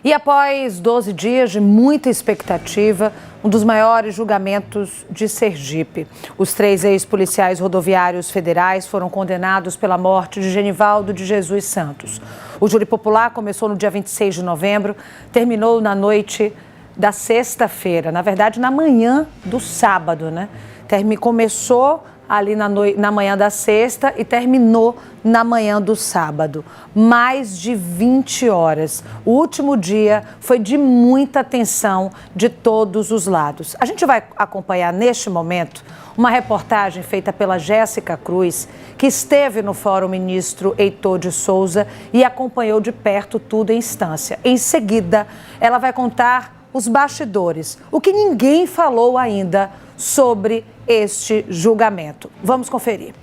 E após 12 dias de muita expectativa, um dos maiores julgamentos de Sergipe. Os 3 ex-policiais rodoviários federais foram condenados pela morte de Genivaldo de Jesus Santos. O júri popular começou no dia 26 de novembro, terminou na noite da sexta-feira, na verdade na manhã do sábado, né? Começou ali na manhã da sexta e terminou na manhã do sábado. Mais de 20 horas. O último dia foi de muita tensão de todos os lados. A gente vai acompanhar neste momento uma reportagem feita pela Jéssica Cruz, que esteve no Fórum Ministro Heitor de Souza e acompanhou de perto tudo em instância. Em seguida, ela vai contar os bastidores, o que ninguém falou ainda sobre este julgamento. Vamos conferir.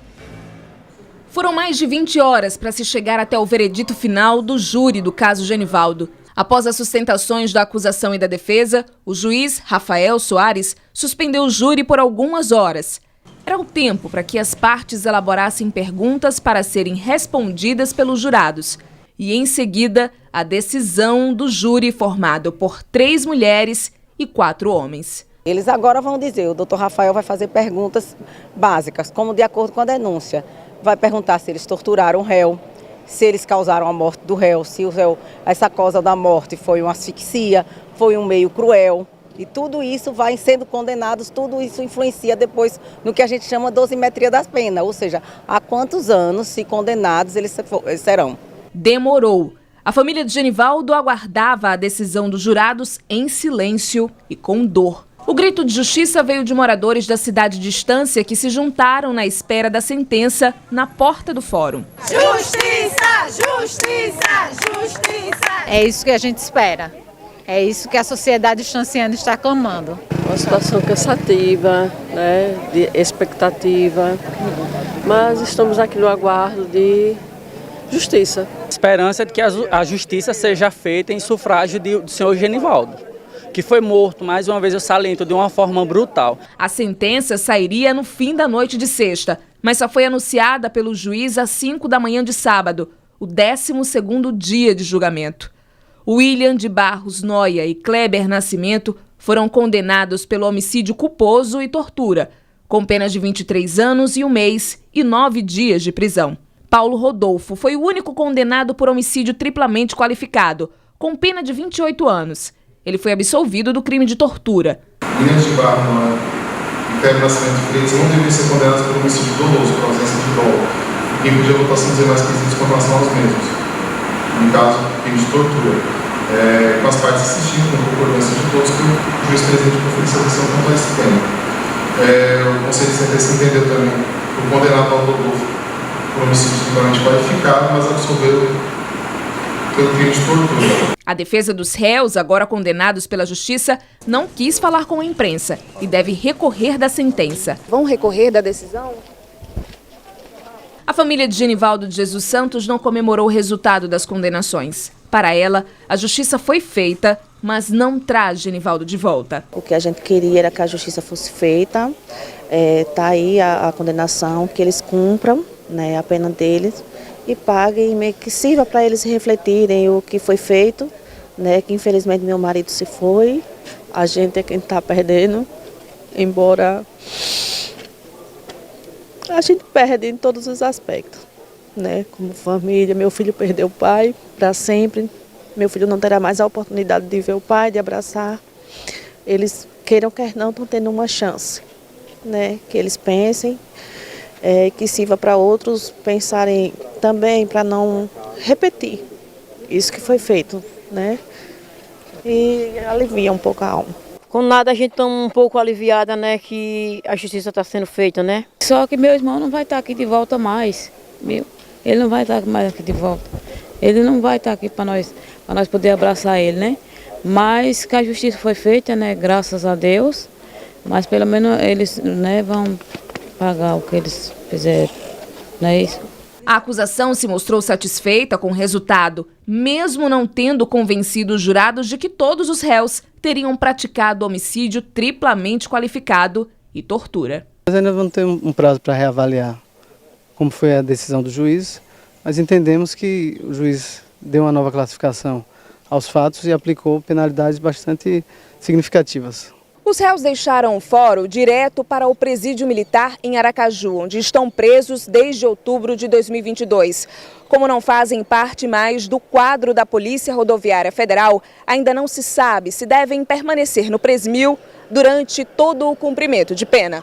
Foram mais de 20 horas para se chegar até o veredito final do júri do caso Genivaldo. Após as sustentações da acusação e da defesa, o juiz Rafael Soares suspendeu o júri por algumas horas. Era o tempo para que as partes elaborassem perguntas para serem respondidas pelos jurados. E, em seguida, a decisão do júri formado por 3 mulheres e 4 homens. Eles agora vão dizer, o doutor Rafael vai fazer perguntas básicas, como de acordo com a denúncia. Vai perguntar se eles torturaram o réu, se eles causaram a morte do réu, se o réu, essa causa da morte foi uma asfixia, foi um meio cruel. E tudo isso vai sendo condenados, tudo isso influencia depois no que a gente chama dosimetria das penas, ou seja, há quantos anos, se condenados, eles serão. Demorou. A família de Genivaldo aguardava a decisão dos jurados em silêncio e com dor. O grito de justiça veio de moradores da cidade de Estância que se juntaram na espera da sentença na porta do fórum. Justiça! Justiça! Justiça! É isso que a gente espera. É isso que a sociedade estanciana está clamando. Uma situação cansativa, né, de expectativa, mas estamos aqui no aguardo de justiça. Esperança de que a justiça seja feita em sufrágio do senhor Genivaldo, que foi morto, mais uma vez eu saliento, de uma forma brutal. A sentença sairia no fim da noite de sexta, mas só foi anunciada pelo juiz às 5 da manhã de sábado, o 12º dia de julgamento. William de Barros Noia e Kleber Nascimento foram condenados pelo homicídio culposo e tortura, com penas de 23 anos e 1 mês e 9 dias de prisão. Paulo Rodolfo foi o único condenado por homicídio triplamente qualificado, com pena de 28 anos. Ele foi absolvido do crime de tortura. William de Barros Noia e Kleber Nascimento Freitas não devem ser condenados por homicídio doloso, por ausência de dolo, em cuja votação dizer mais quesitos com relação aos mesmos. No caso, crime de tortura. Com as partes assistindo, com a concordância de todos, que o juiz presidente proferiu a decisão quanto a esse tema. O Conselho de Sentença entendeu também o condenado Paulo Rodolfo por homicídio triplamente qualificado, mas absolveu pelo crime de tortura. A defesa dos réus, agora condenados pela justiça, não quis falar com a imprensa e deve recorrer da sentença. Vão recorrer da decisão? A família de Genivaldo de Jesus Santos não comemorou o resultado das condenações. Para ela, a justiça foi feita, mas não traz Genivaldo de volta. O que a gente queria era que a justiça fosse feita, tá aí a condenação, que eles cumpram, né, a pena deles e paguem, meio que sirva para eles refletirem o que foi feito, né, que infelizmente meu marido se foi, a gente é quem está perdendo, embora a gente perde em todos os aspectos, né, como família. Meu filho perdeu o pai para sempre, meu filho não terá mais a oportunidade de ver o pai, de abraçar. Eles, queiram quer não, estão tendo uma chance, né, que eles pensem, que sirva para outros pensarem também, para não repetir isso que foi feito, né? E alivia um pouco a alma. Com nada a gente está um pouco aliviada, né, que a justiça está sendo feita, né? Só que meu irmão não vai estar aqui de volta mais, viu? Ele não vai estar mais aqui de volta. Ele não vai estar aqui para nós poder abraçar ele, né? Mas que a justiça foi feita, né? Graças a Deus. Mas pelo menos eles, né, vão pagar o que eles fizeram, não é isso? A acusação se mostrou satisfeita com o resultado, mesmo não tendo convencido os jurados de que todos os réus teriam praticado homicídio triplamente qualificado e tortura. Nós ainda vamos ter um prazo para reavaliar como foi a decisão do juiz, mas entendemos que o juiz deu uma nova classificação aos fatos e aplicou penalidades bastante significativas. Os réus deixaram o fórum direto para o presídio militar em Aracaju, onde estão presos desde outubro de 2022. Como não fazem parte mais do quadro da Polícia Rodoviária Federal, ainda não se sabe se devem permanecer no Presmil durante todo o cumprimento de pena.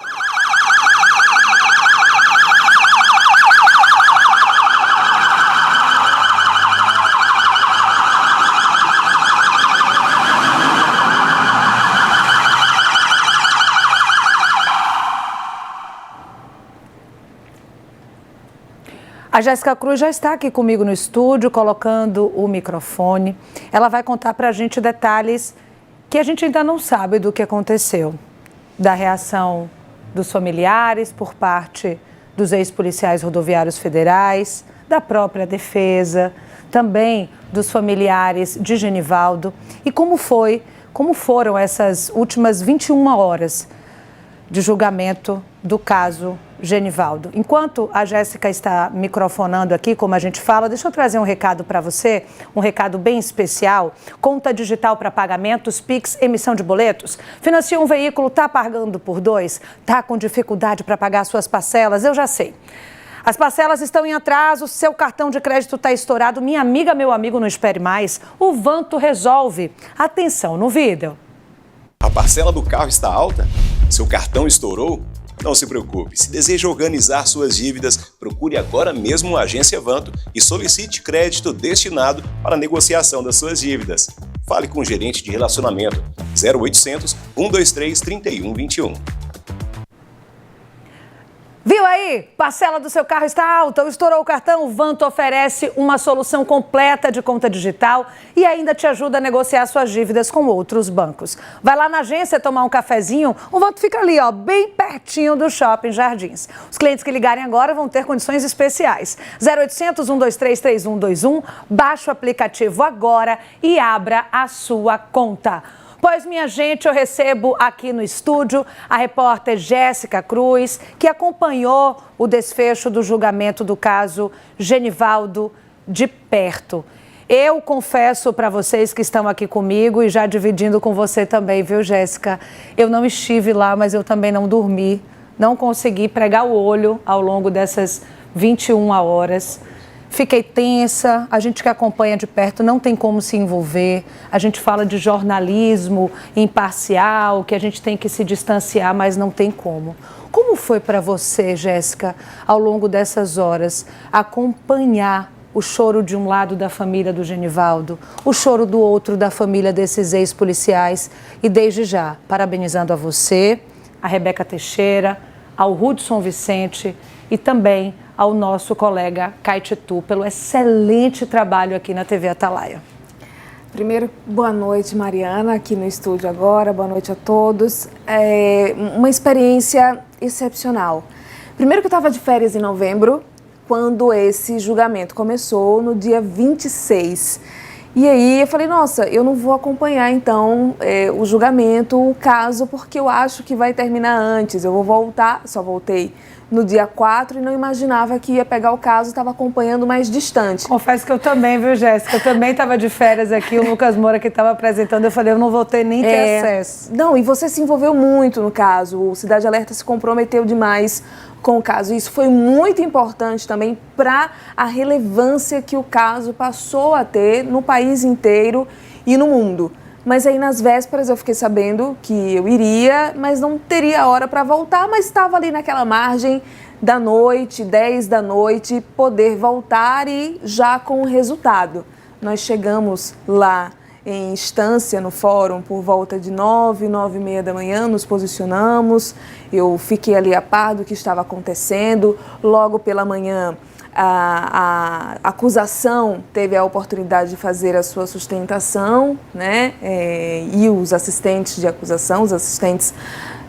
A Jéssica Cruz já está aqui comigo no estúdio, colocando o microfone. Ela vai contar para a gente detalhes que a gente ainda não sabe do que aconteceu. Da reação dos familiares por parte dos ex-policiais rodoviários federais, da própria defesa, também dos familiares de Genivaldo. E como foram essas últimas 21 horas de julgamento do caso Genivaldo. Enquanto a Jéssica está microfonando aqui, como a gente fala, deixa eu trazer um recado para você, um recado bem especial. Conta digital para pagamentos, Pix, emissão de boletos. Financia um veículo, está pagando por 2, está com dificuldade para pagar suas parcelas, eu já sei. As parcelas estão em atraso, seu cartão de crédito está estourado. Minha amiga, meu amigo, não espere mais. O Vanto resolve. Atenção no vídeo. A parcela do carro está alta? Seu cartão estourou? Não se preocupe, se deseja organizar suas dívidas, procure agora mesmo uma agência Vanto e solicite crédito destinado para a negociação das suas dívidas. Fale com o gerente de relacionamento 0800 123 3121. Viu aí? Parcela do seu carro está alta ou estourou o cartão? O Vanto oferece uma solução completa de conta digital e ainda te ajuda a negociar suas dívidas com outros bancos. Vai lá na agência tomar um cafezinho, o Vanto fica ali, ó, bem pertinho do Shopping Jardins. Os clientes que ligarem agora vão ter condições especiais. 0800 123 3121, baixe o aplicativo agora e abra a sua conta. Pois, minha gente, eu recebo aqui no estúdio a repórter Jéssica Cruz, que acompanhou o desfecho do julgamento do caso Genivaldo de perto. Eu confesso para vocês que estão aqui comigo e já dividindo com você também, viu, Jéssica? Eu não estive lá, mas eu também não dormi, não consegui pregar o olho ao longo dessas 21 horas. Fiquei tensa, a gente que acompanha de perto não tem como se envolver, a gente fala de jornalismo imparcial, que a gente tem que se distanciar, mas não tem como. Como foi para você, Jéssica, ao longo dessas horas, acompanhar o choro de um lado da família do Genivaldo, o choro do outro da família desses ex-policiais e desde já, parabenizando a você, a Rebeca Teixeira, ao Hudson Vicente e também ao nosso colega Caetitu pelo excelente trabalho aqui na TV Atalaia. Primeiro, boa noite, Mariana, aqui no estúdio agora, boa noite a todos. É uma experiência excepcional. Primeiro que eu estava de férias em novembro, quando esse julgamento começou no dia 26. E aí eu falei, nossa, eu não vou acompanhar então o julgamento, o caso, porque eu acho que vai terminar antes, eu vou voltar, só voltei no dia 4 e não imaginava que ia pegar o caso, estava acompanhando mais distante. Confesso que eu também, viu, Jéssica? Eu também estava de férias aqui, o Lucas Moura que estava apresentando, eu falei, eu não vou ter nem ter acesso. Não, e você se envolveu muito no caso, o Cidade Alerta se comprometeu demais com o caso. Isso foi muito importante também para a relevância que o caso passou a ter no país inteiro e no mundo. Mas aí nas vésperas eu fiquei sabendo que eu iria, mas não teria hora para voltar, mas estava ali naquela margem da noite, 10 da noite, poder voltar e já com o resultado. Nós chegamos lá em instância no fórum por volta de 9h da manhã, nos posicionamos, eu fiquei ali a par do que estava acontecendo, logo pela manhã a acusação teve a oportunidade de fazer a sua sustentação, né? E os assistentes de acusação, os assistentes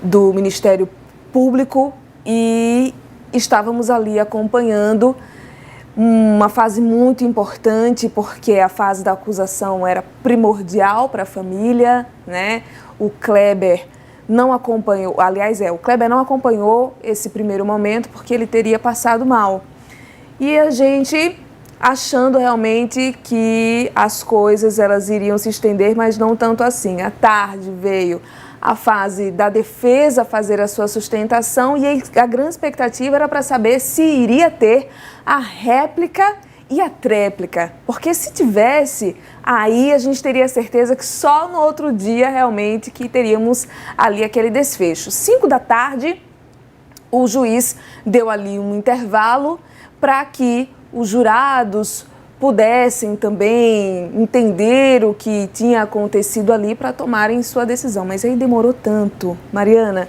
do Ministério Público, e estávamos ali acompanhando uma fase muito importante, porque a fase da acusação era primordial para a família, né? O Kleber não acompanhou, o Kleber não acompanhou esse primeiro momento porque ele teria passado mal. E a gente achando realmente que as coisas elas iriam se estender, mas não tanto assim. À tarde veio a fase da defesa fazer a sua sustentação e a grande expectativa era para saber se iria ter a réplica e a tréplica, porque se tivesse, aí a gente teria certeza que só no outro dia realmente que teríamos ali aquele desfecho. 5 da tarde, o juiz deu ali um intervalo para que os jurados pudessem também entender o que tinha acontecido ali para tomarem sua decisão. Mas aí demorou tanto, Mariana.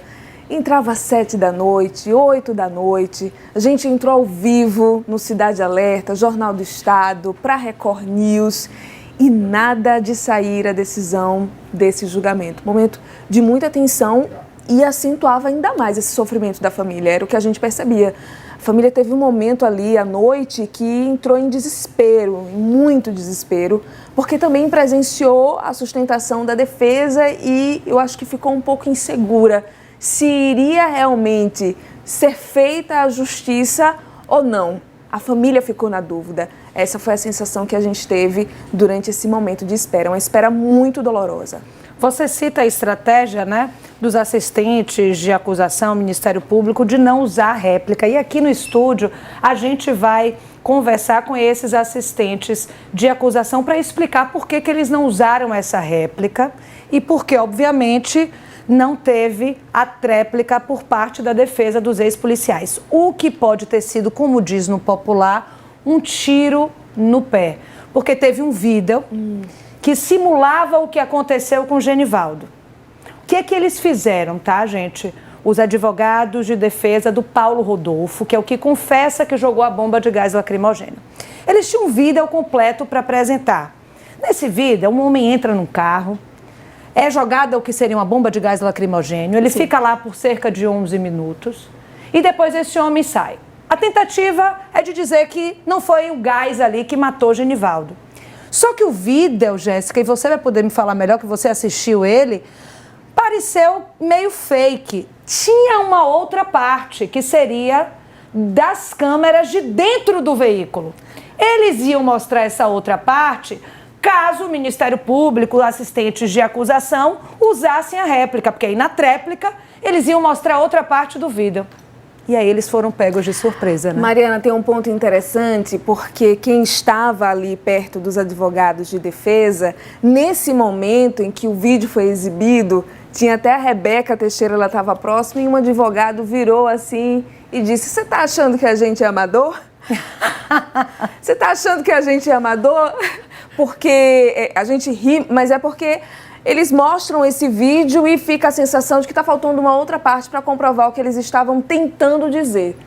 Entrava às 7 da noite, 8 da noite, a gente entrou ao vivo no Cidade Alerta, Jornal do Estado, para Record News e nada de sair a decisão desse julgamento. Momento de muita tensão e acentuava ainda mais esse sofrimento da família, era o que a gente percebia. A família teve um momento ali à noite que entrou em desespero, em muito desespero, porque também presenciou a sustentação da defesa e eu acho que ficou um pouco insegura se iria realmente ser feita a justiça ou não. A família ficou na dúvida. Essa foi a sensação que a gente teve durante esse momento de espera, uma espera muito dolorosa. Você cita a estratégia, né, dos assistentes de acusação, Ministério Público, de não usar réplica. E aqui no estúdio a gente vai conversar com esses assistentes de acusação para explicar por que eles não usaram essa réplica e porque, obviamente, não teve a tréplica por parte da defesa dos ex-policiais. O que pode ter sido, como diz no popular, um tiro no pé. Porque teve um vídeo que simulava o que aconteceu com o Genivaldo. O que é que eles fizeram, tá, gente? Os advogados de defesa do Paulo Rodolfo, que é o que confessa que jogou a bomba de gás lacrimogêneo. Eles tinham um vídeo completo para apresentar. Nesse vídeo, um homem entra num carro, é jogada o que seria uma bomba de gás lacrimogêneo, ele fica lá por cerca de 11 minutos e depois esse homem sai. A tentativa é de dizer que não foi o gás ali que matou Genivaldo. Só que o vídeo, Jéssica, e você vai poder me falar melhor que você assistiu ele, pareceu meio fake. Tinha uma outra parte que seria das câmeras de dentro do veículo. Eles iam mostrar essa outra parte caso o Ministério Público, assistentes de acusação, usassem a réplica, porque aí na tréplica eles iam mostrar outra parte do vídeo. E aí eles foram pegos de surpresa, né? Mariana, tem um ponto interessante, porque quem estava ali perto dos advogados de defesa, nesse momento em que o vídeo foi exibido, tinha até a Rebeca Teixeira, ela estava próxima, e um advogado virou assim e disse: "Você está achando que a gente é amador? Você está achando que a gente é amador?" Porque a gente ri, mas é porque eles mostram esse vídeo e fica a sensação de que está faltando uma outra parte para comprovar o que eles estavam tentando dizer.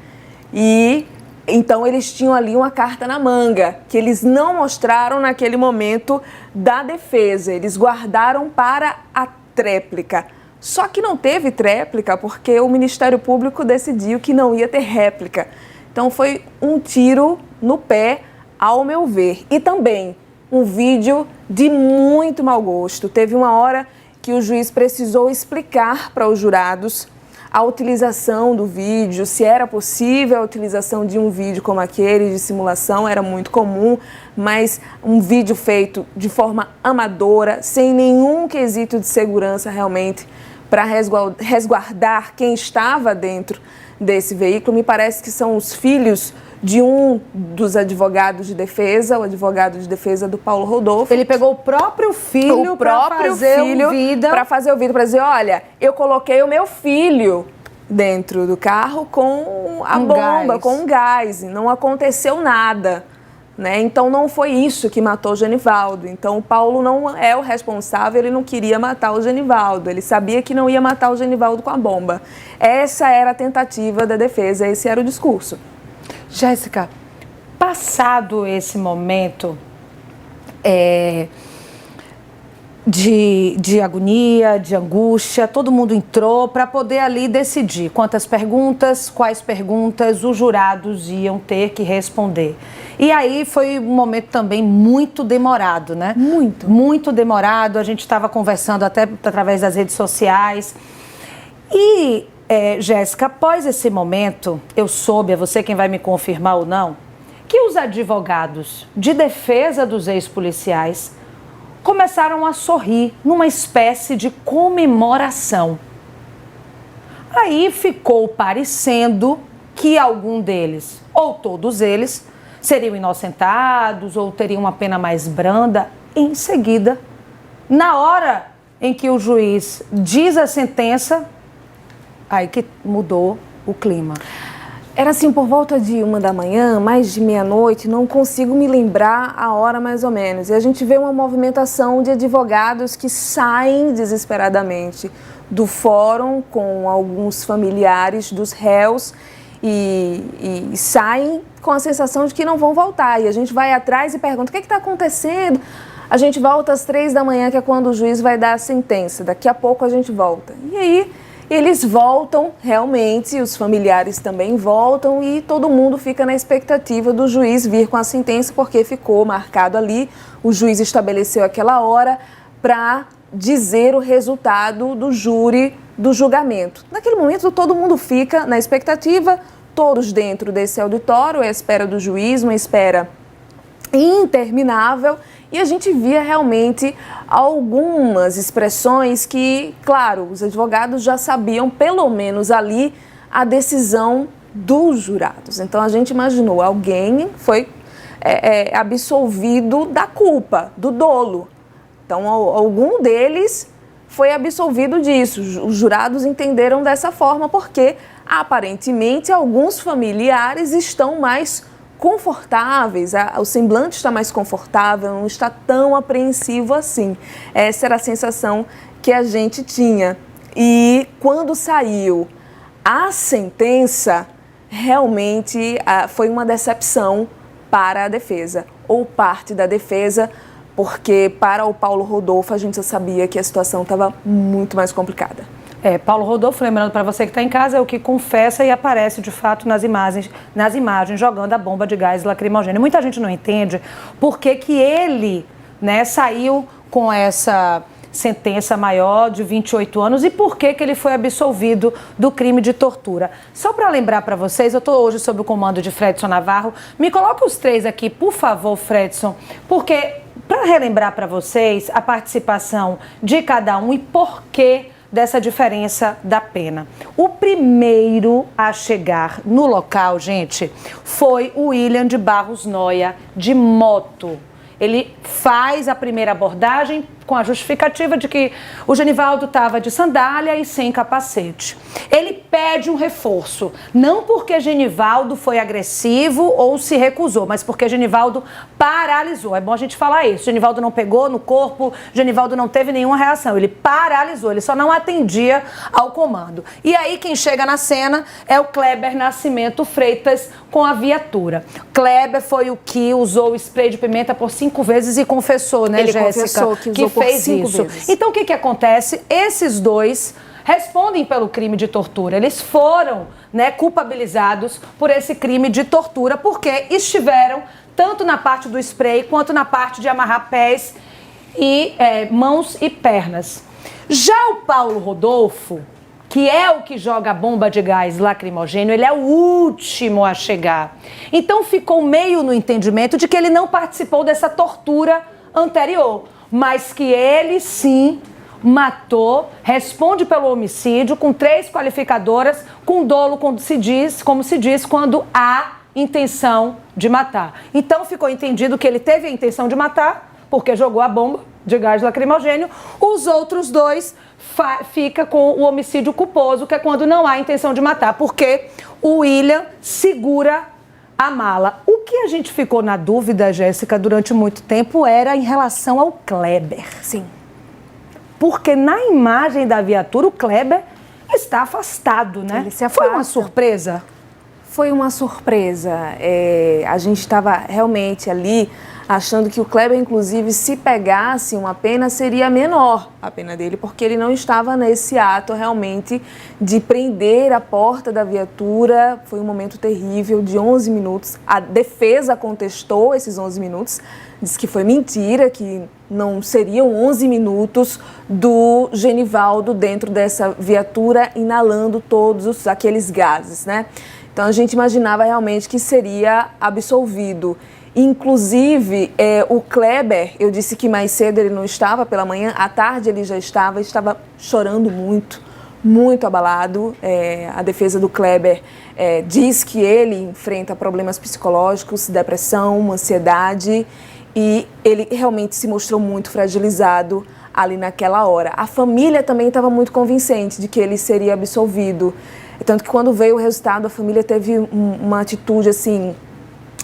E então eles tinham ali uma carta na manga, que eles não mostraram naquele momento da defesa, eles guardaram para a tréplica. Só que não teve tréplica porque o Ministério Público decidiu que não ia ter réplica. Então foi um tiro no pé, ao meu ver. E também um vídeo de muito mau gosto. Teve uma hora que o juiz precisou explicar para os jurados a utilização do vídeo, se era possível a utilização de um vídeo como aquele de simulação, era muito comum, mas um vídeo feito de forma amadora, sem nenhum quesito de segurança realmente para resguardar quem estava dentro desse veículo. Me parece que são os filhos de um dos advogados de defesa, o advogado de defesa do Paulo Rodolfo. Ele pegou o próprio filho para fazer o vídeo. Para fazer o vídeo, para dizer: olha, eu coloquei o meu filho dentro do carro com a bomba, com um gás, e não aconteceu nada. Né? Então não foi isso que matou o Genivaldo. Então o Paulo não é o responsável, ele não queria matar o Genivaldo, ele sabia que não ia matar o Genivaldo com a bomba. Essa era a tentativa da defesa, esse era o discurso. Jéssica, passado esse momento de agonia, de angústia, todo mundo entrou para poder ali decidir quantas perguntas, quais perguntas os jurados iam ter que responder. E aí foi um momento também muito demorado, né? Muito demorado. A gente estava conversando até através das redes sociais. E, Jéssica, após esse momento, eu soube, é você quem vai me confirmar ou não, que os advogados de defesa dos ex-policiais começaram a sorrir numa espécie de comemoração. Aí ficou parecendo que algum deles, ou todos eles, seriam inocentados ou teriam uma pena mais branda. Em seguida, na hora em que o juiz diz a sentença, aí que mudou o clima. Era assim, por volta de 1 da manhã, mais de meia-noite, não consigo me lembrar a hora mais ou menos. E a gente vê uma movimentação de advogados que saem desesperadamente do fórum com alguns familiares dos réus e saem com a sensação de que não vão voltar. E a gente vai atrás e pergunta, o que está acontecendo? A gente volta às 3 da manhã, que é quando o juiz vai dar a sentença. Daqui a pouco a gente volta. E aí eles voltam realmente, os familiares também voltam e todo mundo fica na expectativa do juiz vir com a sentença, porque ficou marcado ali, o juiz estabeleceu aquela hora para dizer o resultado do júri do julgamento. Naquele momento todo mundo fica na expectativa, todos dentro desse auditório, à espera do juiz, uma espera interminável. E a gente via realmente algumas expressões que, claro, os advogados já sabiam, pelo menos ali, a decisão dos jurados. Então a gente imaginou, alguém foi absolvido da culpa, do dolo. Então algum deles foi absolvido disso. Os jurados entenderam dessa forma porque, aparentemente, alguns familiares estão mais confortáveis, o semblante está mais confortável, não está tão apreensivo assim. Essa era a sensação que a gente tinha. E quando saiu a sentença, realmente foi uma decepção para a defesa, ou parte da defesa, porque para o Paulo Rodolfo a gente já sabia que a situação estava muito mais complicada. Paulo Rodolfo, lembrando para você que está em casa, é o que confessa e aparece de fato nas imagens jogando a bomba de gás lacrimogêneo. Muita gente não entende por que ele, saiu com essa sentença maior de 28 anos e por que ele foi absolvido do crime de tortura. Só para lembrar para vocês, eu estou hoje sob o comando de Fredson Navarro. Me coloca os três aqui, por favor, Fredson, porque para relembrar para vocês a participação de cada um e por que dessa diferença da pena. O primeiro a chegar no local, gente, foi o William de Barros Noia, de moto. Ele faz a primeira abordagem com a justificativa de que o Genivaldo estava de sandália e sem capacete. Ele pede um reforço, não porque Genivaldo foi agressivo ou se recusou, mas porque Genivaldo paralisou. É bom a gente falar isso. Genivaldo não pegou no corpo, Genivaldo não teve nenhuma reação. Ele paralisou, ele só não atendia ao comando. E aí quem chega na cena é o Kleber Nascimento Freitas com a viatura. Kleber foi o que usou o spray de pimenta por 5 vezes e confessou, né, Jéssica? Ele confessou que usou por 5 vezes. Então o que acontece? Esses dois respondem pelo crime de tortura. Eles foram, culpabilizados por esse crime de tortura porque estiveram tanto na parte do spray quanto na parte de amarrar pés e mãos e pernas. Já o Paulo Rodolfo, que é o que joga a bomba de gás lacrimogêneo, ele é o último a chegar. Então ficou meio no entendimento de que ele não participou dessa tortura anterior, mas que ele sim matou, responde pelo homicídio com 3 qualificadoras, com dolo, como se diz, quando há intenção de matar. Então ficou entendido que ele teve a intenção de matar, porque jogou a bomba de gás lacrimogênio. Os outros 2 fica com o homicídio culposo, que é quando não há intenção de matar, porque o William segura a mala. O que a gente ficou na dúvida, Jéssica, durante muito tempo era em relação ao Kleber. Sim. Porque na imagem da viatura o Kleber está afastado, né? Ele se afasta. Foi uma surpresa? Foi uma surpresa. A gente estava realmente ali achando que o Kleber, inclusive, se pegasse uma pena, seria menor a pena dele, porque ele não estava nesse ato realmente de prender a porta da viatura. Foi um momento terrível de 11 minutos. A defesa contestou esses 11 minutos, disse que foi mentira, que não seriam 11 minutos do Genivaldo dentro dessa viatura inalando todos aqueles gases, né? Então a gente imaginava realmente que seria absolvido. Inclusive, o Kleber, eu disse que mais cedo ele não estava, pela manhã, à tarde ele já estava chorando muito, muito abalado. A defesa do Kleber diz que ele enfrenta problemas psicológicos, depressão, ansiedade, e ele realmente se mostrou muito fragilizado ali naquela hora. A família também estava muito convincente de que ele seria absolvido. Tanto que quando veio o resultado, a família teve uma atitude assim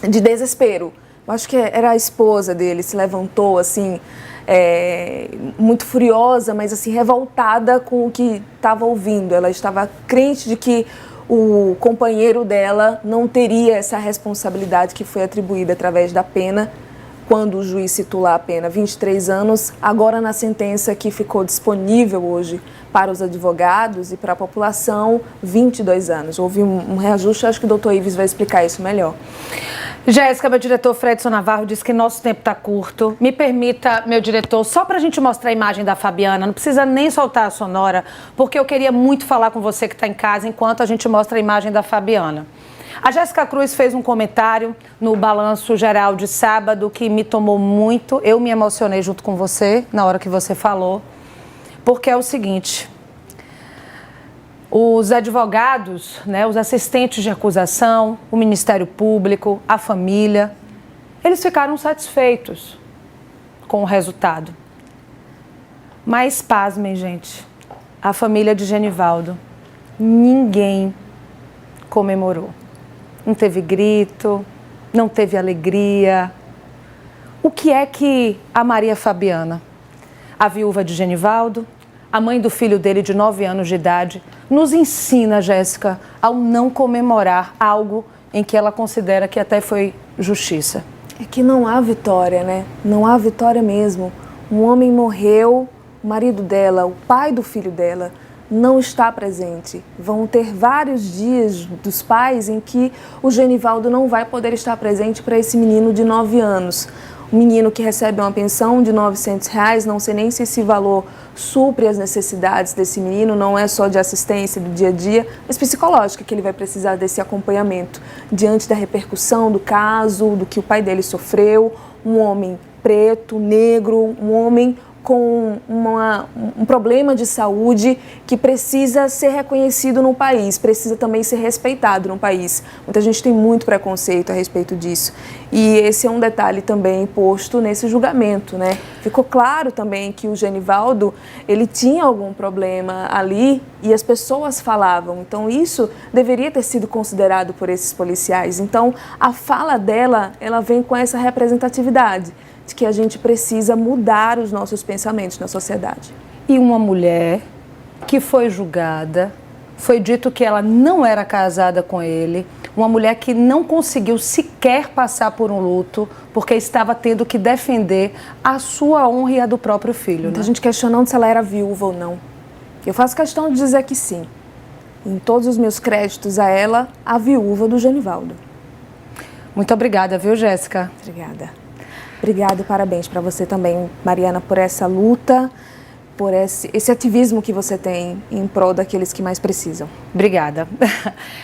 de desespero. Eu acho que era a esposa dele, se levantou assim, muito furiosa, mas assim revoltada com o que estava ouvindo. Ela estava crente de que o companheiro dela não teria essa responsabilidade que foi atribuída através da pena, quando o juiz citou lá a pena 23 anos, agora na sentença que ficou disponível hoje para os advogados e para a população, 22 anos. Houve um reajuste, acho que o doutor Ives vai explicar isso melhor. Jéssica, meu diretor Fredson Navarro disse que nosso tempo está curto. Me permita, meu diretor, só para a gente mostrar a imagem da Fabiana, não precisa nem soltar a sonora, porque eu queria muito falar com você que está em casa enquanto a gente mostra a imagem da Fabiana. A Jéssica Cruz fez um comentário no Balanço Geral de sábado que me tomou muito. Eu me emocionei junto com você na hora que você falou, porque é o seguinte: os advogados, né, os assistentes de acusação, o Ministério Público, a família, eles ficaram satisfeitos com o resultado. Mas pasmem, gente, a família de Genivaldo, ninguém comemorou. Não teve grito, não teve alegria. O que é que a Maria Fabiana, a viúva de Genivaldo, a mãe do filho dele de 9 anos de idade, nos ensina, Jéssica, ao não comemorar algo em que ela considera que até foi justiça? É que não há vitória, né? Não há vitória mesmo. Um homem morreu, o marido dela, o pai do filho dela, não está presente. Vão ter vários dias dos pais em que o Genivaldo não vai poder estar presente para esse menino de 9 anos. Um menino que recebe uma pensão de R$900, não sei nem se esse valor supre as necessidades desse menino, não é só de assistência do dia a dia, mas psicológica, que ele vai precisar desse acompanhamento diante da repercussão do caso, do que o pai dele sofreu. Um homem preto, negro, um homem com um problema de saúde que precisa ser reconhecido no país, precisa também ser respeitado no país. Muita gente tem muito preconceito a respeito disso. E esse é um detalhe também posto nesse julgamento, né? Ficou claro também que o Genivaldo, ele tinha algum problema ali e as pessoas falavam. Então isso deveria ter sido considerado por esses policiais. Então a fala dela, ela vem com essa representatividade de que a gente precisa mudar os nossos pensamentos na sociedade. E uma mulher que foi julgada, foi dito que ela não era casada com ele, uma mulher que não conseguiu sequer passar por um luto, porque estava tendo que defender a sua honra e a do próprio filho. Muita gente questionando se ela era viúva ou não. Eu faço questão de dizer que sim. Em todos os meus créditos a ela, a viúva do Genivaldo. Muito obrigada, viu, Jéssica? Obrigada. Obrigada e parabéns para você também, Mariana, por essa luta, por esse ativismo que você tem em prol daqueles que mais precisam. Obrigada.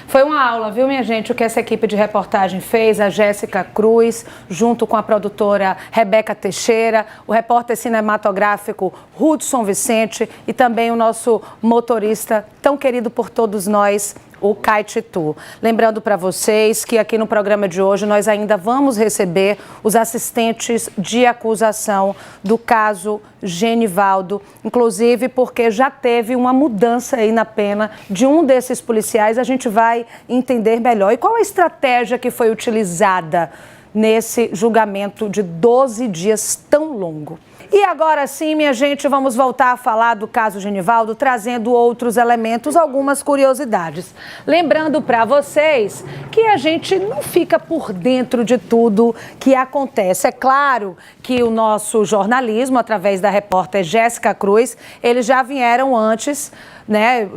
Foi uma aula, viu, minha gente, o que essa equipe de reportagem fez, a Jéssica Cruz, junto com a produtora Rebeca Teixeira, o repórter cinematográfico Hudson Vicente e também o nosso motorista tão querido por todos nós, o Caetitu. Lembrando para vocês que aqui no programa de hoje nós ainda vamos receber os assistentes de acusação do caso Genivaldo, inclusive porque já teve uma mudança aí na pena de um desses policiais, a gente vai entender melhor. E qual a estratégia que foi utilizada nesse julgamento de 12 dias tão longo? E agora sim, minha gente, vamos voltar a falar do caso Genivaldo, trazendo outros elementos, algumas curiosidades. Lembrando para vocês que a gente não fica por dentro de tudo que acontece. É claro que o nosso jornalismo, através da repórter Jéssica Cruz, eles já vieram antes, né?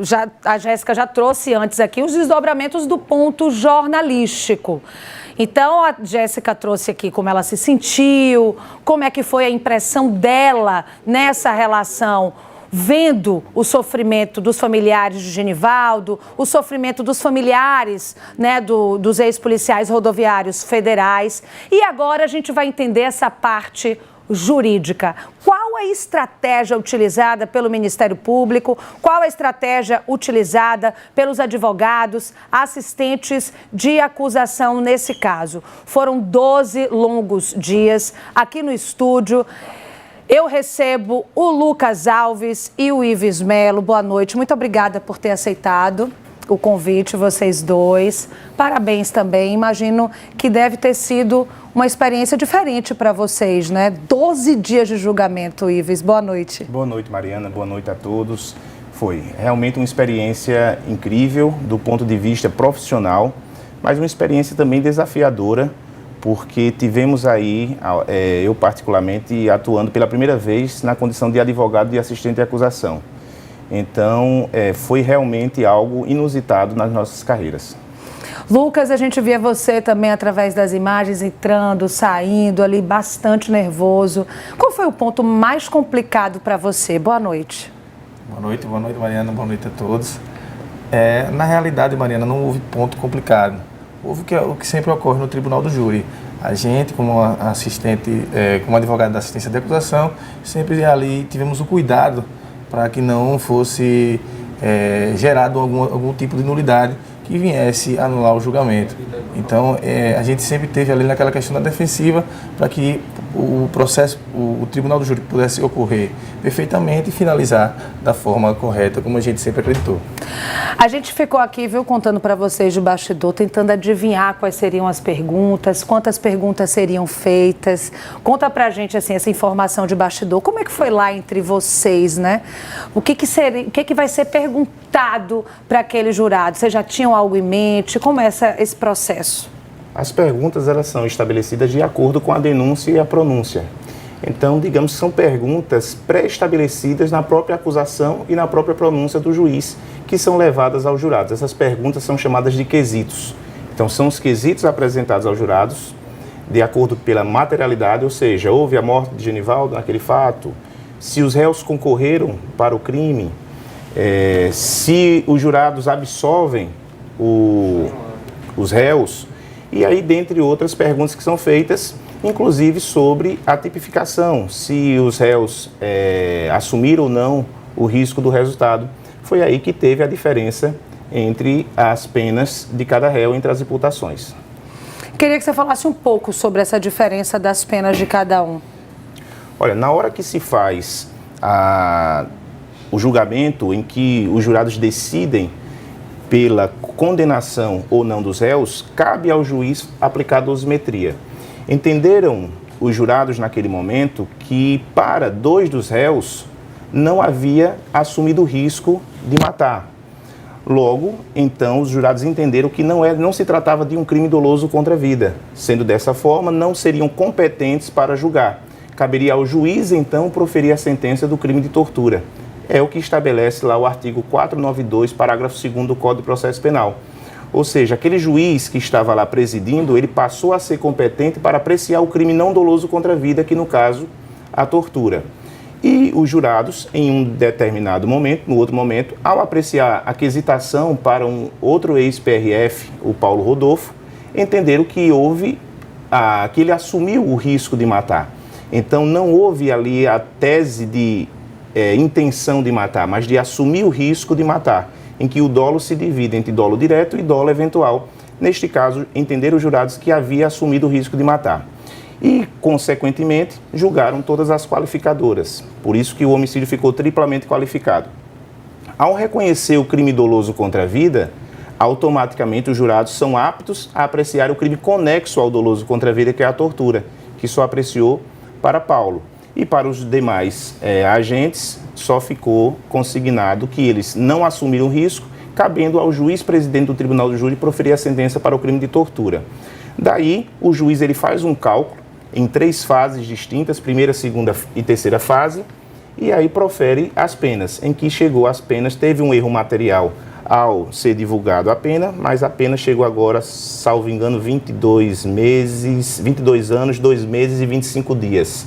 A Jéssica já trouxe antes aqui os desdobramentos do ponto jornalístico. Então, a Jéssica trouxe aqui como ela se sentiu, como é que foi a impressão dela nessa relação vendo o sofrimento dos familiares de Genivaldo, o sofrimento dos familiares, né, dos ex-policiais rodoviários federais. E agora a gente vai entender essa parte jurídica. Qual a estratégia utilizada pelo Ministério Público? Qual a estratégia utilizada pelos advogados, assistentes de acusação nesse caso? Foram 12 longos dias aqui no estúdio. Eu recebo o Lucas Alves e o Ives Melo. Boa noite. Muito obrigada por ter aceitado o convite, vocês dois. Parabéns também. Imagino que deve ter sido uma experiência diferente para vocês, né? 12 dias de julgamento, Ives. Boa noite. Boa noite, Mariana. Boa noite a todos. Foi realmente uma experiência incrível do ponto de vista profissional, mas uma experiência também desafiadora, porque tivemos aí, eu particularmente, atuando pela primeira vez na condição de advogado e assistente de acusação. Então, foi realmente algo inusitado nas nossas carreiras. Lucas, a gente via você também através das imagens, entrando, saindo ali, bastante nervoso. Qual foi o ponto mais complicado para você? Boa noite. Boa noite, Mariana, boa noite a todos. Na realidade, Mariana, não houve ponto complicado. Houve o que sempre ocorre no tribunal do júri. A gente, como assistente, como advogado da assistência de acusação, sempre ali tivemos o cuidado para que não fosse gerado algum tipo de nulidade que viesse anular o julgamento. Então, a gente sempre teve ali naquela questão da defensiva para que o processo, o tribunal do júri pudesse ocorrer perfeitamente e finalizar da forma correta, como a gente sempre acreditou. A gente ficou aqui, viu, contando para vocês de bastidor, tentando adivinhar quais seriam as perguntas, quantas perguntas seriam feitas. Conta pra gente, assim, essa informação de bastidor. Como é que foi lá entre vocês, né? O que vai ser perguntado para aquele jurado? Vocês já tinham algo em mente? Como é esse processo? As perguntas, elas são estabelecidas de acordo com a denúncia e a pronúncia. Então, digamos que são perguntas pré-estabelecidas na própria acusação e na própria pronúncia do juiz, que são levadas aos jurados. Essas perguntas são chamadas de quesitos. Então, são os quesitos apresentados aos jurados de acordo pela materialidade, ou seja, houve a morte de Genivaldo naquele fato, se os réus concorreram para o crime, se os jurados absolvem os réus, e aí, dentre outras perguntas que são feitas, inclusive sobre a tipificação, se os réus assumiram ou não o risco do resultado. Foi aí que teve a diferença entre as penas de cada réu entre as imputações. Queria que você falasse um pouco sobre essa diferença das penas de cada um. Olha, na hora que se faz o julgamento, em que os jurados decidem pela condenação ou não dos réus, cabe ao juiz aplicar a dosimetria. Entenderam os jurados naquele momento que para 2 dos réus não havia assumido o risco de matar. Logo, então, os jurados entenderam que não se tratava de um crime doloso contra a vida. Sendo dessa forma, não seriam competentes para julgar. Caberia ao juiz, então, proferir a sentença do crime de tortura. É o que estabelece lá o artigo 492, parágrafo 2º do Código de Processo Penal. Ou seja, aquele juiz que estava lá presidindo, ele passou a ser competente para apreciar o crime não doloso contra a vida, que no caso, a tortura. E os jurados, em um determinado momento, no outro momento, ao apreciar a quesitação para um outro ex-PRF, o Paulo Rodolfo, entenderam que que ele assumiu o risco de matar. Então não houve ali a tese de intenção de matar, mas de assumir o risco de matar, em que o dolo se divide entre dolo direto e dolo eventual. Neste caso, entenderam os jurados que havia assumido o risco de matar. E, consequentemente, julgaram todas as qualificadoras. Por isso que o homicídio ficou triplamente qualificado. Ao reconhecer o crime doloso contra a vida, automaticamente os jurados são aptos a apreciar o crime conexo ao doloso contra a vida, que é a tortura, que só apreciou para Paulo. E para os demais agentes, só ficou consignado que eles não assumiram o risco, cabendo ao juiz presidente do Tribunal do Júri proferir a sentença para o crime de tortura. Daí, o juiz ele faz um cálculo em 3 fases distintas, primeira, segunda e terceira fase, e aí profere as penas. Em que chegou às penas, teve um erro material ao ser divulgado a pena, mas a pena chegou agora, salvo engano, 22 anos, 2 meses e 25 dias.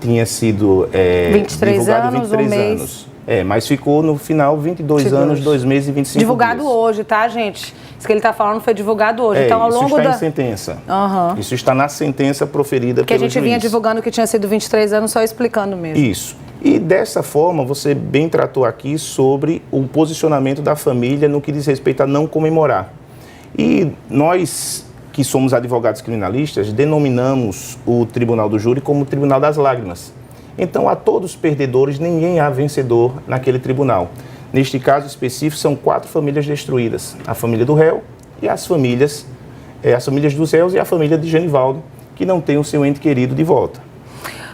tinha sido 23 divulgado anos, 23 um mês. anos. Mas ficou no final 22 anos, 2 meses e 25 divulgado dias. hoje, tá, gente? Isso que ele está falando foi divulgado hoje. Então, ao longo isso está em sentença. Isso está na sentença proferida pelo juiz. Que a gente vinha divulgando que tinha sido 23 anos, só explicando mesmo. Isso. E dessa forma, você bem tratou aqui sobre o posicionamento da família no que diz respeito a não comemorar. E nós, que somos advogados criminalistas, denominamos o Tribunal do Júri como o Tribunal das Lágrimas. Então, a todos os perdedores, ninguém há vencedor naquele tribunal. Neste caso específico, são 4 famílias destruídas. A família do réu e as famílias dos réus e a família de Genivaldo, que não tem o seu ente querido de volta.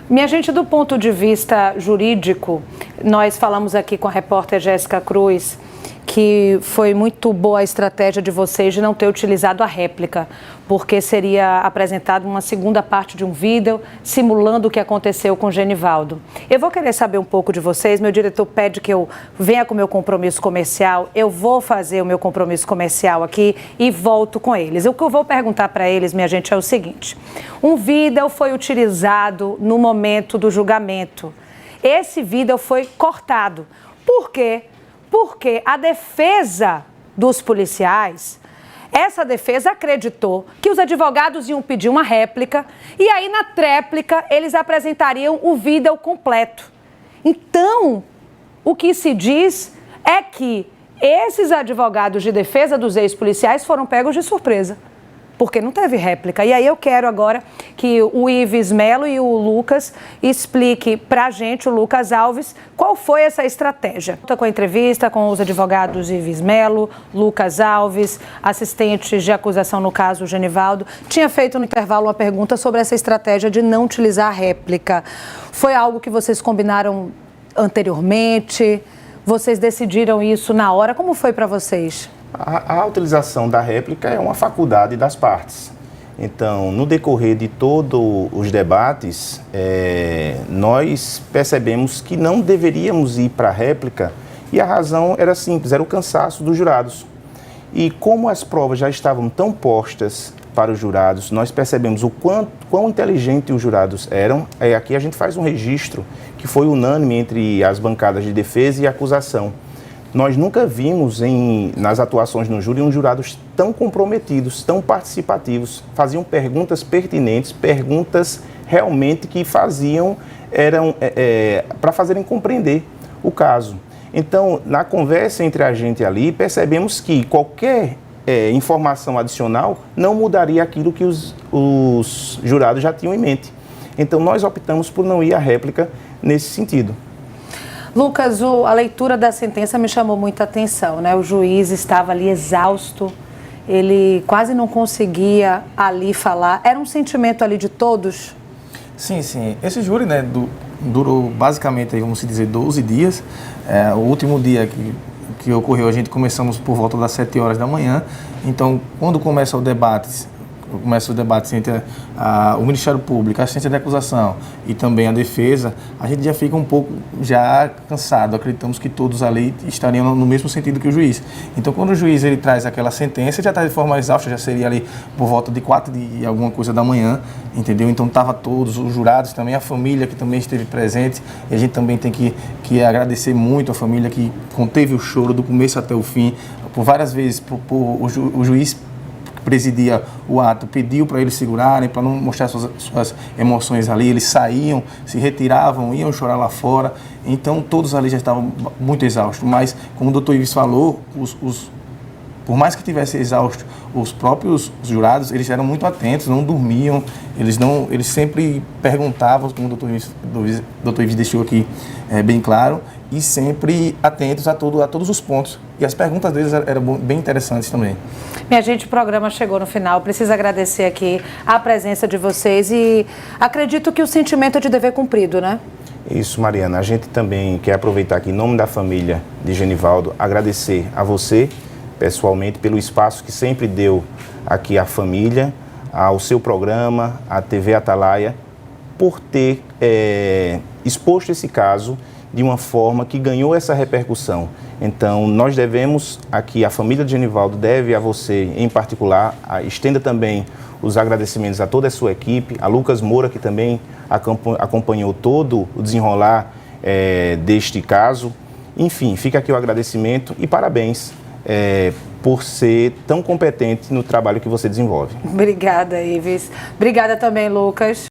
Minha gente, do ponto de vista jurídico, nós falamos aqui com a repórter Jéssica Cruz que foi muito boa a estratégia de vocês de não ter utilizado a réplica, porque seria apresentada uma segunda parte de um vídeo simulando o que aconteceu com Genivaldo. Eu vou querer saber um pouco de vocês, meu diretor pede que eu venha com o meu compromisso comercial, eu vou fazer o meu compromisso comercial aqui e volto com eles. O que eu vou perguntar para eles, minha gente, é o seguinte: um vídeo foi utilizado no momento do julgamento. Esse vídeo foi cortado. Por quê? Porque a defesa dos policiais, essa defesa acreditou que os advogados iam pedir uma réplica e aí na tréplica eles apresentariam o vídeo completo. Então, o que se diz é que esses advogados de defesa dos ex-policiais foram pegos de surpresa, porque não teve réplica. E aí eu quero agora que o Ives Melo e o Lucas explique pra gente, o Lucas Alves, qual foi essa estratégia. Estou com a entrevista com os advogados Ives Melo, Lucas Alves, assistentes de acusação no caso Genivaldo. Tinha feito no intervalo uma pergunta sobre essa estratégia de não utilizar a réplica. Foi algo que vocês combinaram anteriormente? Vocês decidiram isso na hora? Como foi para vocês? A utilização da réplica é uma faculdade das partes. Então, no decorrer de todos os debates, nós percebemos que não deveríamos ir para a réplica e a razão era simples, era o cansaço dos jurados. E como as provas já estavam tão postas para os jurados, nós percebemos o quão inteligentes os jurados eram. Aqui a gente faz um registro que foi unânime entre as bancadas de defesa e acusação. Nós nunca vimos nas atuações no júri uns jurados tão comprometidos, tão participativos, faziam perguntas pertinentes, perguntas realmente que eram para fazerem compreender o caso. Então, na conversa entre a gente ali, percebemos que qualquer informação adicional não mudaria aquilo que os jurados já tinham em mente. Então, nós optamos por não ir à réplica nesse sentido. Lucas, a leitura da sentença me chamou muita atenção, né? O juiz estava ali exausto, ele quase não conseguia ali falar. Era um sentimento ali de todos? Sim, sim. Esse júri, né, durou basicamente, vamos dizer, 12 dias. O último dia que ocorreu, a gente começamos por volta das 7 horas da manhã. Então, quando começa o debate entre o Ministério Público, a assistência de acusação e também a defesa, a gente já fica um pouco cansado. Acreditamos que todos ali estariam no mesmo sentido que o juiz. Então, quando o juiz ele traz aquela sentença, já está de forma exausta, já seria ali por volta de 4 de alguma coisa da manhã, entendeu? Então, estava todos os jurados, também a família que também esteve presente. E a gente também tem que agradecer muito a família que conteve o choro do começo até o fim. Por várias vezes, o juiz presidia o ato, pediu para eles segurarem, para não mostrar suas emoções ali, eles saíam, se retiravam, iam chorar lá fora, então todos ali já estavam muito exaustos, mas como o doutor Ives falou, por mais que tivesse exausto, os próprios jurados, eles eram muito atentos, não dormiam, eles sempre perguntavam, como o doutor Ives deixou aqui bem claro, e sempre atentos a todos os pontos. E as perguntas deles eram bem interessantes também. Minha gente, o programa chegou no final. Preciso agradecer aqui a presença de vocês e acredito que o sentimento é de dever cumprido, né? Isso, Mariana. A gente também quer aproveitar aqui, em nome da família de Genivaldo, agradecer a você, pessoalmente, pelo espaço que sempre deu aqui à família, ao seu programa, à TV Atalaia, por ter exposto esse caso de uma forma que ganhou essa repercussão. Então, nós devemos, aqui a família de Genivaldo deve a você em particular, estenda também os agradecimentos a toda a sua equipe, a Lucas Moura, que também acompanhou todo o desenrolar deste caso. Enfim, fica aqui o agradecimento e parabéns por ser tão competente no trabalho que você desenvolve. Obrigada, Ives. Obrigada também, Lucas.